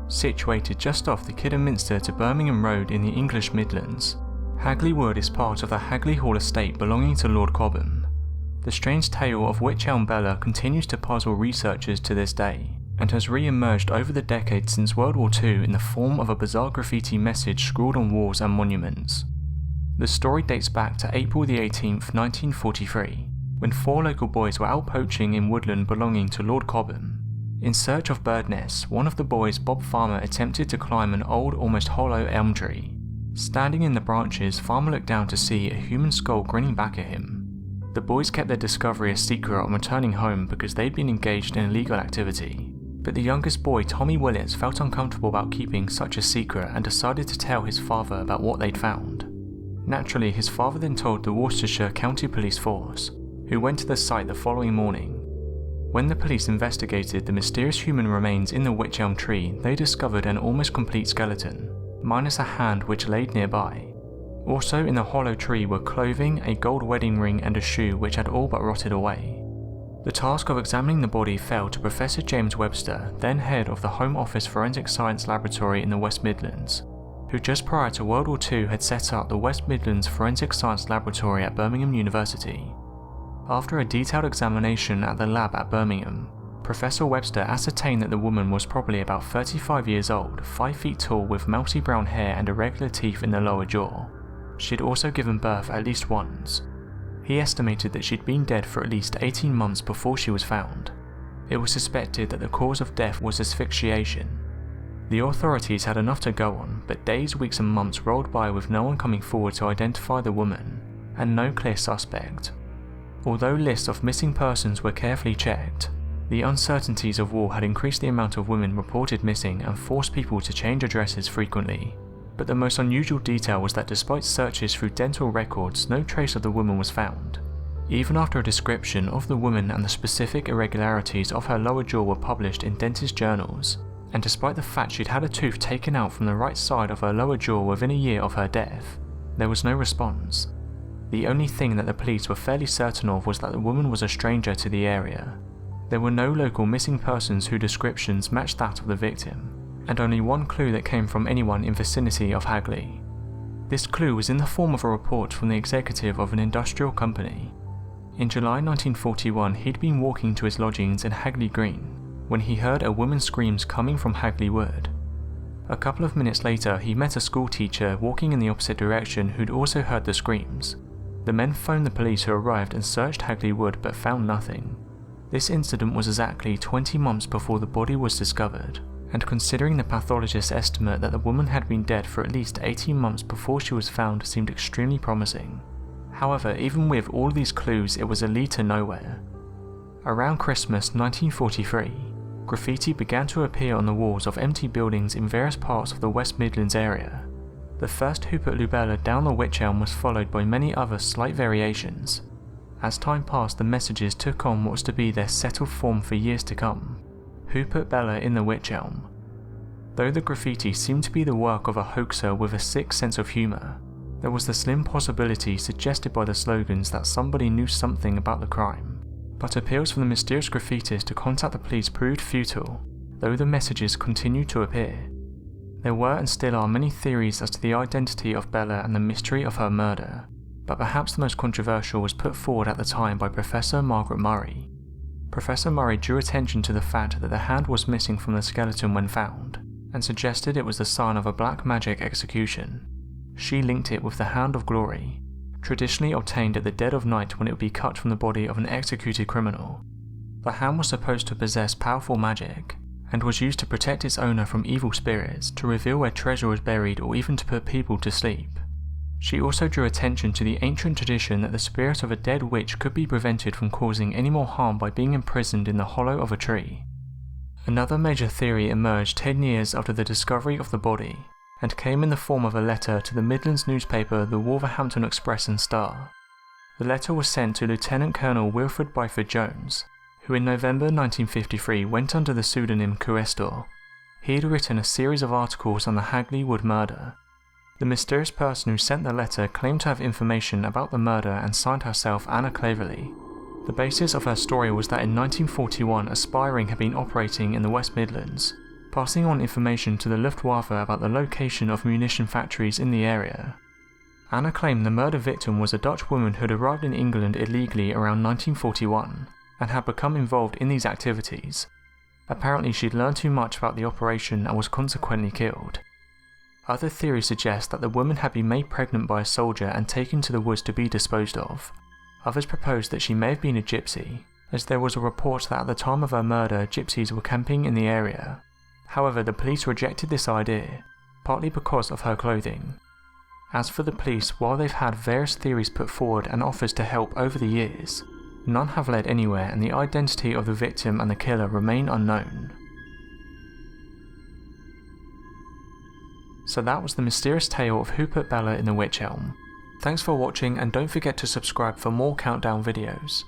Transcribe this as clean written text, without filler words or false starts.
Situated just off the Kidderminster to Birmingham Road in the English Midlands, Hagley Wood is part of the Hagley Hall estate belonging to Lord Cobham. The strange tale of Wych Elm Bella continues to puzzle researchers to this day, and has re-emerged over the decades since World War II in the form of a bizarre graffiti message scrawled on walls and monuments. The story dates back to April the 18th, 1943, when 4 local boys were out poaching in woodland belonging to Lord Cobham. In search of bird nests, one of the boys, Bob Farmer, attempted to climb an old, almost hollow elm tree. Standing in the branches, Farmer looked down to see a human skull grinning back at him. The boys kept their discovery a secret on returning home because they'd been engaged in illegal activity. But the youngest boy, Tommy Willits, felt uncomfortable about keeping such a secret and decided to tell his father about what they'd found. Naturally, his father then told the Worcestershire County Police Force, who went to the site the following morning. When the police investigated the mysterious human remains in the wych elm tree, they discovered an almost complete skeleton, minus a hand which laid nearby. Also in the hollow tree were clothing, a gold wedding ring and a shoe which had all but rotted away. The task of examining the body fell to Professor James Webster, then head of the Home Office Forensic Science Laboratory in the West Midlands, who just prior to World War II had set up the West Midlands Forensic Science Laboratory at Birmingham University. After a detailed examination at the lab at Birmingham, Professor Webster ascertained that the woman was probably about 35 years old, 5 feet tall with mousy brown hair and irregular teeth in the lower jaw. She had also given birth at least once. He estimated that she'd been dead for at least 18 months before she was found. It was suspected that the cause of death was asphyxiation. The authorities had enough to go on, but days, weeks and months rolled by with no one coming forward to identify the woman, and no clear suspect. Although lists of missing persons were carefully checked, the uncertainties of war had increased the amount of women reported missing and forced people to change addresses frequently. But the most unusual detail was that despite searches through dental records, no trace of the woman was found. Even after a description of the woman and the specific irregularities of her lower jaw were published in dentist journals, and despite the fact she'd had a tooth taken out from the right side of her lower jaw within a year of her death, there was no response. The only thing that the police were fairly certain of was that the woman was a stranger to the area. There were no local missing persons whose descriptions matched that of the victim, and only one clue that came from anyone in vicinity of Hagley. This clue was in the form of a report from the executive of an industrial company. In July 1941, he'd been walking to his lodgings in Hagley Green when he heard a woman's screams coming from Hagley Wood. A couple of minutes later, he met a school teacher walking in the opposite direction who'd also heard the screams. The men phoned the police, who arrived and searched Hagley Wood but found nothing. This incident was exactly 20 months before the body was discovered, and considering the pathologist's estimate that the woman had been dead for at least 18 months before she was found seemed extremely promising. However, even with all these clues, it was a lead to nowhere. Around Christmas 1943, graffiti began to appear on the walls of empty buildings in various parts of the West Midlands area. The first hoop at Lubella down the wych elm was followed by many other slight variations. As time passed, the messages took on what was to be their settled form for years to come: "Who put Bella in the wych elm?" Though the graffiti seemed to be the work of a hoaxer with a sick sense of humour, there was the slim possibility suggested by the slogans that somebody knew something about the crime. But appeals from the mysterious graffitists to contact the police proved futile, though the messages continued to appear. There were and still are many theories as to the identity of Bella and the mystery of her murder, but perhaps the most controversial was put forward at the time by Professor Margaret Murray. Professor Murray drew attention to the fact that the hand was missing from the skeleton when found, and suggested it was the sign of a black magic execution. She linked it with the Hand of Glory, traditionally obtained at the dead of night when it would be cut from the body of an executed criminal. The hand was supposed to possess powerful magic, and was used to protect its owner from evil spirits, to reveal where treasure was buried, or even to put people to sleep. She also drew attention to the ancient tradition that the spirit of a dead witch could be prevented from causing any more harm by being imprisoned in the hollow of a tree. Another major theory emerged 10 years after the discovery of the body, and came in the form of a letter to the Midlands newspaper, the Wolverhampton Express and Star. The letter was sent to Lieutenant Colonel Wilfred Byford Jones, who in November 1953 went under the pseudonym Questor. He had written a series of articles on the Hagley Wood murder. The mysterious person who sent the letter claimed to have information about the murder and signed herself Anna Cleverly. The basis of her story was that in 1941 a spy ring had been operating in the West Midlands, passing on information to the Luftwaffe about the location of munition factories in the area. Anna claimed the murder victim was a Dutch woman who had arrived in England illegally around 1941 and had become involved in these activities. Apparently she'd learned too much about the operation and was consequently killed. Other theories suggest that the woman had been made pregnant by a soldier and taken to the woods to be disposed of. Others proposed that she may have been a gypsy, as there was a report that at the time of her murder gypsies were camping in the area. However, the police rejected this idea, partly because of her clothing. As for the police, while they've had various theories put forward and offers to help over the years, none have led anywhere and the identity of the victim and the killer remain unknown. So that was the mysterious tale of who put Bella in the Wych Elm. Thanks for watching and don't forget to subscribe for more countdown videos.